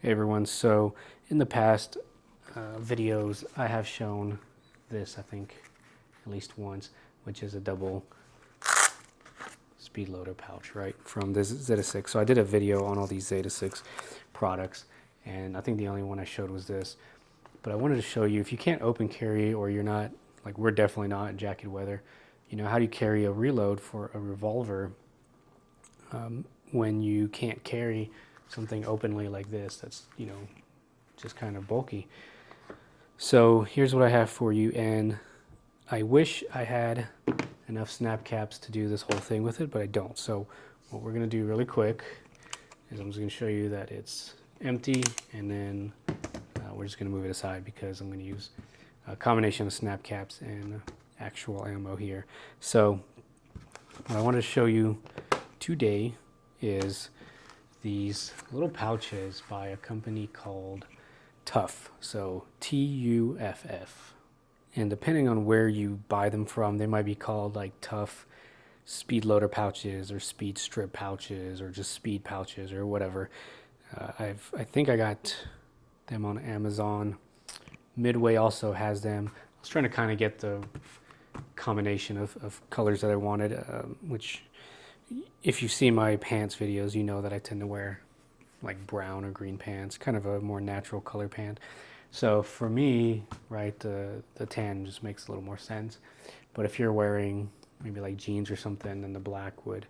Hey everyone, so in the past videos I have shown this, I think, at least once, which is a double speed loader pouch, right, from this Zeta 6. So I did a video on all these Zeta 6 products, and I think the only one I showed was this. But I wanted to show you, if you can't open carry, or you're not, like we're definitely not in jacket weather, you know, how do you carry a reload for a revolver when you can't carry something openly like this that's, you know, just kind of bulky. So here's what I have for you, and I wish I had enough snap caps to do this whole thing with it, but I don't. So what we're going to do really quick is I'm just going to show you that it's empty, and then we're just going to move it aside because I'm going to use a combination of snap caps and actual ammo here. So what I wanted to show you today is these little pouches by a company called Tuff, so Tuff. And depending on where you buy them from, they might be called like Tuff speed loader pouches or speed strip pouches or just speed pouches or whatever. I think I got them on Amazon. Midway also has them. I was trying to kind of get the combination of colors that I wanted, which if you see my pants videos, you know that I tend to wear like brown or green pants, kind of a more natural color pant. So for me, right, the tan just makes a little more sense. But if you're wearing maybe like jeans or something, then the black would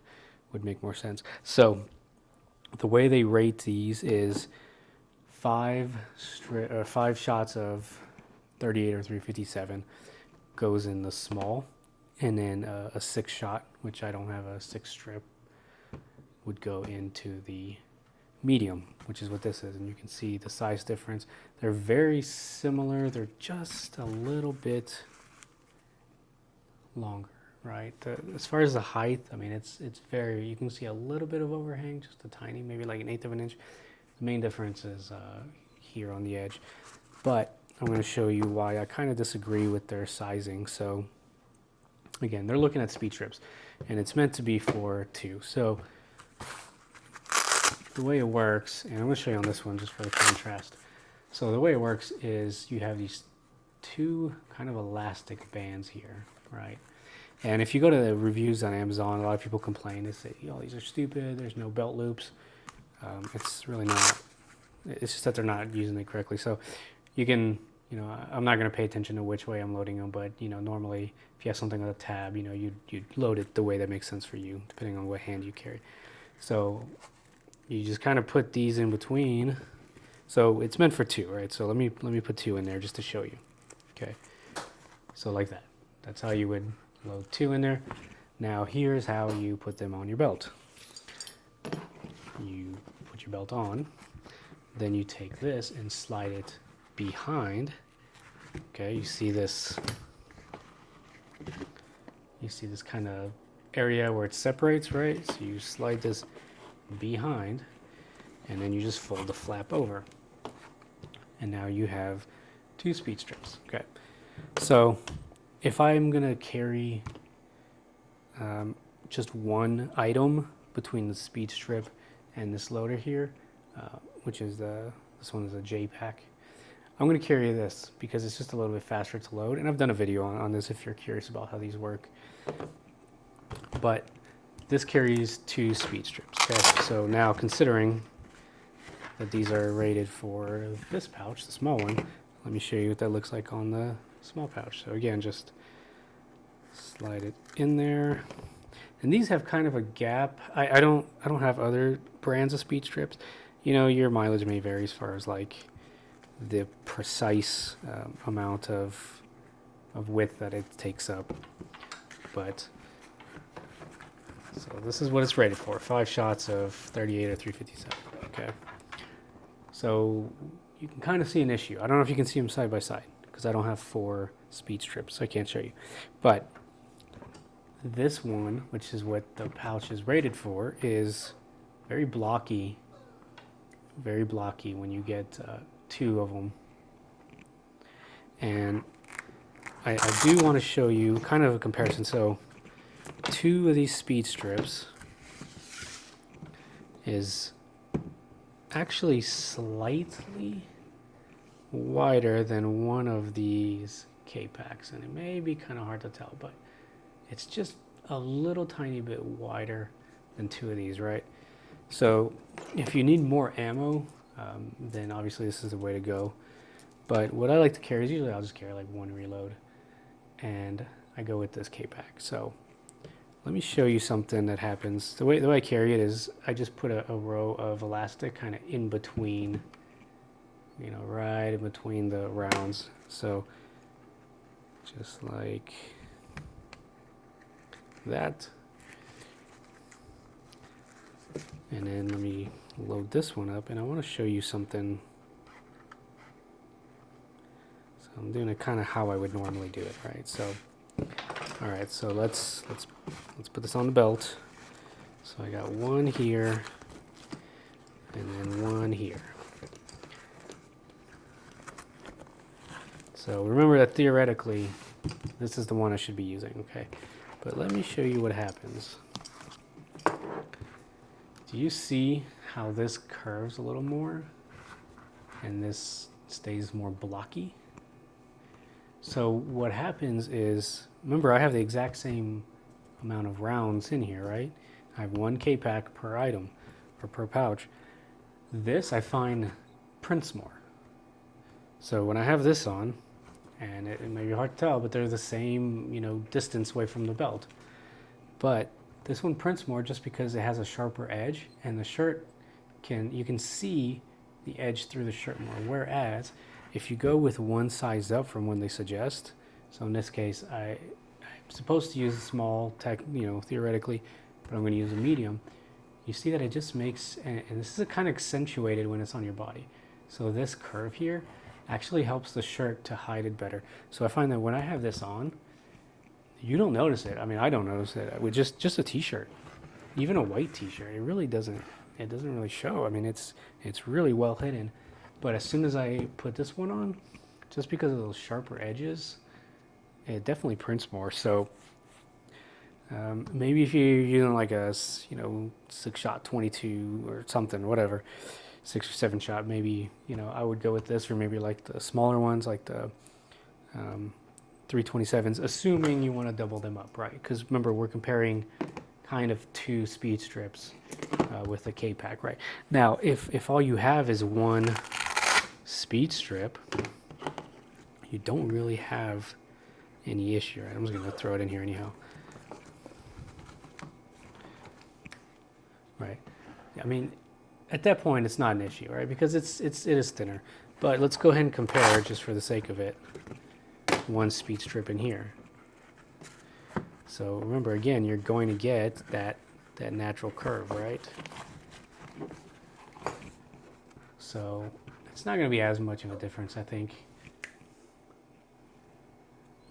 make more sense. So the way they rate these is 5 shots of 38 or 357 goes in the small, and then a 6 shot, which I don't have a 6 strip, would go into the medium, which is what this is. And you can see the size difference. They're very similar. They're just a little bit longer, right? As far as the height, I mean, it's very, you can see a little bit of overhang, just a tiny, maybe like 1/8 of an inch. The main difference is here on the edge. But I'm going to show you why I kind of disagree with their sizing. So again, they're looking at speed strips, and it's meant to be for 2. So the way it works, and I'm going to show you on this one just for the contrast. So the way it works is you have these 2 kind of elastic bands here, right? And if you go to the reviews on Amazon, a lot of people complain. They say, oh, these are stupid, there's no belt loops. It's really not. It's just that they're not using it correctly. So you can, you know, I'm not going to pay attention to which way I'm loading them, but, you know, normally if you have something with a tab, you know, you'd load it the way that makes sense for you, depending on what hand you carry. So you just kind of put these in between. So it's meant for 2, right? So let me put 2 in there just to show you. Okay. So like that. That's how you would load 2 in there. Now here's how you put them on your belt. You put your belt on, then you take this and slide it behind. Okay, you see this kind of area where it separates, right? So you slide this behind, and then you just fold the flap over, and now you have 2 speed strips. Okay, so if I'm gonna carry just one item between the speed strip and this loader here, which is this one is a J pack, I'm going to carry this because it's just a little bit faster to load, and I've done a video on this if you're curious about how these work. But this carries 2 speed strips. Okay, so now considering that these are rated for this pouch, the small one, let me show you what that looks like on the small pouch. So again, just slide it in there, and these have kind of a gap. I don't have other brands of speed strips. You know, your mileage may vary as far as like the precise amount of width that it takes up, but so this is what it's rated for: 5 shots of 38 or 357. Okay, so you can kind of see an issue. I don't know if you can see them side by side because I don't have 4 speed strips, so I can't show you. But this one, which is what the pouch is rated for, is very blocky when you get 2 of them. And I do want to show you kind of a comparison. So 2 of these speed strips is actually slightly wider than one of these K-packs, and it may be kind of hard to tell, but it's just a little tiny bit wider than two of these, right? So if you need more ammo, then obviously this is the way to go. But what I like to carry is usually I'll just carry like one reload, and I go with this K-pack. So let me show you something that happens. The way I carry it is I just put a row of elastic kind of in between, you know, right in between the rounds. So just like that. And then let me load this one up, and I want to show you something. So I'm doing it kind of how I would normally do it, right? So, all right, so let's put this on the belt. So I got one here, and then one here. So remember that theoretically, this is the one I should be using, okay? But let me show you what happens. Do you see how this curves a little more and this stays more blocky? So what happens is, remember I have the exact same amount of rounds in here, right? I have one K-pack per item or per pouch. This I find prints more. So when I have this on, and it may be hard to tell, but they're the same, you know, distance away from the belt. But this one prints more just because it has a sharper edge, and the shirt you can see the edge through the shirt more. Whereas if you go with one size up from when they suggest, so in this case I'm supposed to use a small tech, you know, theoretically, but I'm going to use a medium. You see that it just makes, and this is kind of accentuated when it's on your body. So this curve here actually helps the shirt to hide it better. So I find that when I have this on, you don't notice it. I mean, I don't notice it with just a t-shirt, even a white t-shirt. It really doesn't. It doesn't really show. I mean, it's really well hidden. But as soon as I put this one on, just because of those sharper edges, it definitely prints more. So maybe if you're using like a 6-shot 22 or something, whatever, 6 or 7 shot, maybe I would go with this, or maybe like the smaller ones, like the 327s, assuming you want to double them up, right? Because remember, we're comparing kind of two speed strips with the K-pack, right? Now, if all you have is one speed strip, you don't really have any issue, right? I'm just going to throw it in here anyhow. Right. I mean, at that point, it's not an issue, right? Because it is thinner. But let's go ahead and compare, just for the sake of it, one speed strip in here. So remember, again, you're going to get that natural curve, right? So it's not going to be as much of a difference, I think.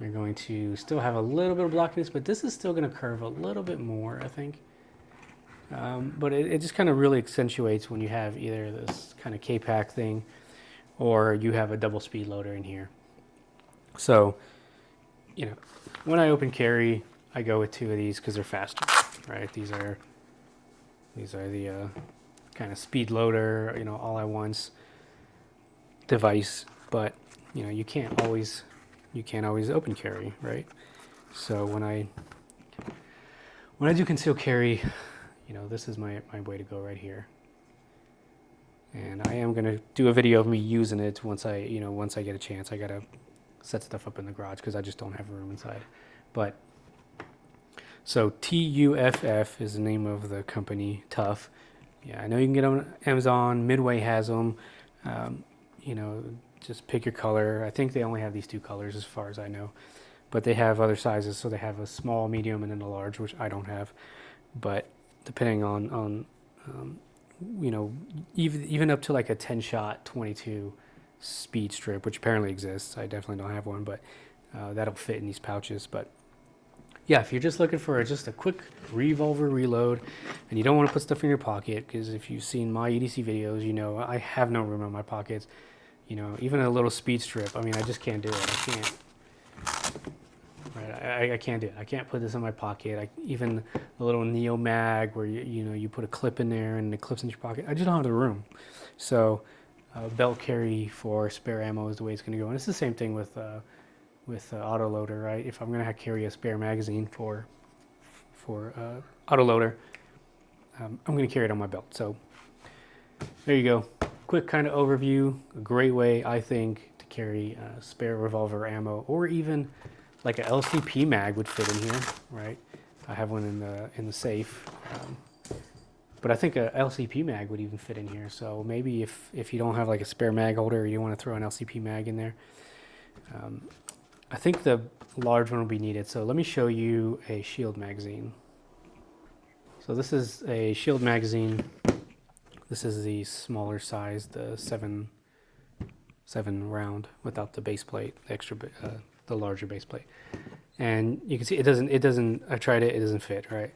You're going to still have a little bit of blockiness, but this is still going to curve a little bit more, I think. But it just kind of really accentuates when you have either this kind of K-pack thing, or you have a double speed loader in here. So, when I open carry, I go with 2 of these because they're faster, right? These are the kind of speed loader, all at once device. But you can't always open carry, right? So when I do conceal carry, this is my way to go right here. And I am gonna do a video of me using it once I get a chance. I gotta set stuff up in the garage because I just don't have room inside. But so TUFF is the name of the company, Tuff. Yeah, I know you can get them on Amazon. Midway has them. Just pick your color. I think they only have these 2 colors as far as I know, but they have other sizes. So they have a small, medium, and then a large, which I don't have. But depending on even up to like a 10-shot 22 speed strip, which apparently exists. I definitely don't have one, but that'll fit in these pouches. But yeah, if you're just looking for just a quick revolver reload and you don't want to put stuff in your pocket, because if you've seen my EDC videos, I have no room in my pockets. Even a little speed strip, I mean, I just can't do it. I can't. Right? I can't do it. I can't put this in my pocket. Even the little Neo Mag where you put a clip in there and it clips into your pocket. I just don't have the room. So belt carry for spare ammo is the way it's going to go. And it's the same thing with autoloader, right? If I'm going to carry a spare magazine for autoloader, I'm going to carry it on my belt. So there you go. Quick kind of overview. A great way, I think, to carry spare revolver ammo, or even like a LCP mag would fit in here, right? I have one in the safe, but I think a LCP mag would even fit in here. So maybe if you don't have like a spare mag holder, or you want to throw an LCP mag in there, I think the large one will be needed. So let me show you a shield magazine. So this is a shield magazine. This is the smaller size, the 7 round without the base plate, the larger base plate. And you can see it doesn't, I tried it doesn't fit, right?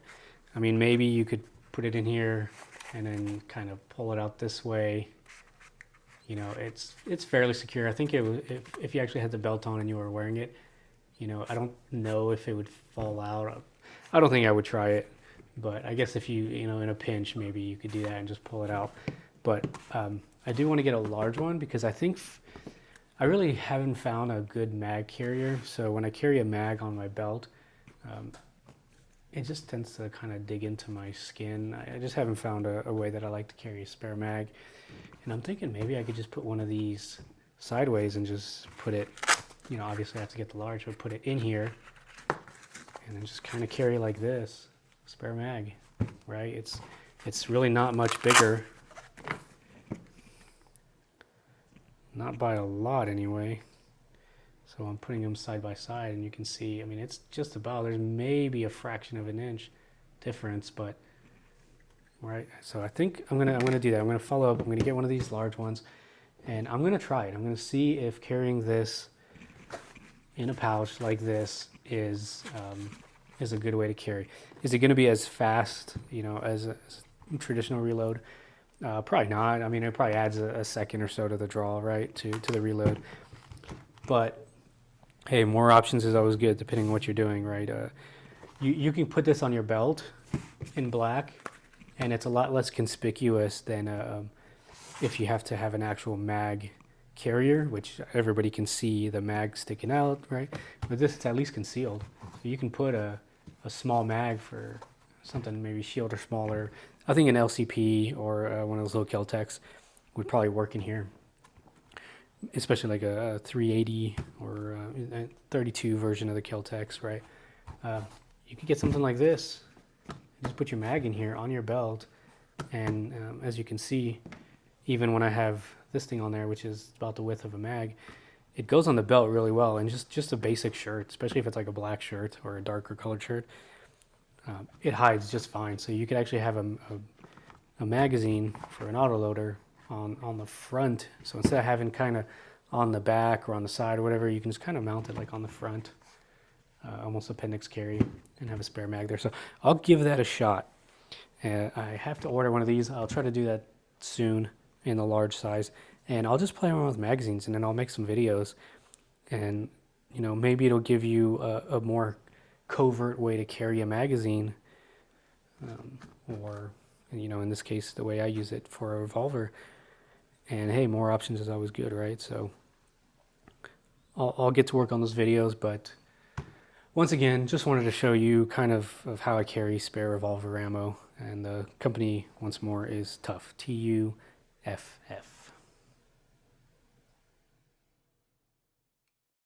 I mean, maybe you could put it in here and then kind of pull it out this way. You know, it's fairly secure. I think if you actually had the belt on and you were wearing it, I don't know if it would fall out. I don't think I would try it. But I guess if you in a pinch, maybe you could do that and just pull it out. But I do want to get a large one because I think I really haven't found a good mag carrier. So when I carry a mag on my belt, it just tends to kind of dig into my skin. I just haven't found a way that I like to carry a spare mag. And I'm thinking maybe I could just put one of these sideways and just put it, obviously I have to get the large, but put it in here and then just kind of carry like this. Spare mag, right? It's really not much bigger, not by a lot anyway. So I'm putting them side by side, and you can see, I mean, it's just about, there's maybe a fraction of an inch difference, but right. So I think I'm gonna do that. I'm gonna follow up. I'm gonna get one of these large ones, and I'm gonna try it. I'm gonna see if carrying this in a pouch like this is a good way to carry. Is it going to be as fast, as a traditional reload? Probably not. I mean, it probably adds a second or so to the draw, right, to the reload. But hey, more options is always good, depending on what you're doing, right? You can put this on your belt in black, and it's a lot less conspicuous than if you have to have an actual mag carrier, which everybody can see the mag sticking out, right? But this, it's at least concealed. So you can put a small mag for something maybe shield or smaller. I think an LCP or one of those little Kel-Tecs would probably work in here, especially like a 380 or a 32 version of the Kel-Tecs, right? You could get something like this. Just put your mag in here on your belt, and as you can see, even when I have this thing on there, which is about the width of a mag, it goes on the belt really well. And just a basic shirt, especially if it's like a black shirt or a darker colored shirt, it hides just fine. So you could actually have a magazine for an autoloader on the front. So instead of having kind of on the back or on the side or whatever, you can just kind of mount it like on the front, almost appendix carry, and have a spare mag there. So I'll give that a shot. I have to order one of these. I'll try to do that soon in the large size, and I'll just play around with magazines, and then I'll make some videos, and maybe it'll give you a more covert way to carry a magazine, or in this case the way I use it for a revolver. And hey, more options is always good, right? So I'll get to work on those videos, but once again, just wanted to show you kind of how I carry spare revolver ammo, and the company once more is Tuff, Tuff.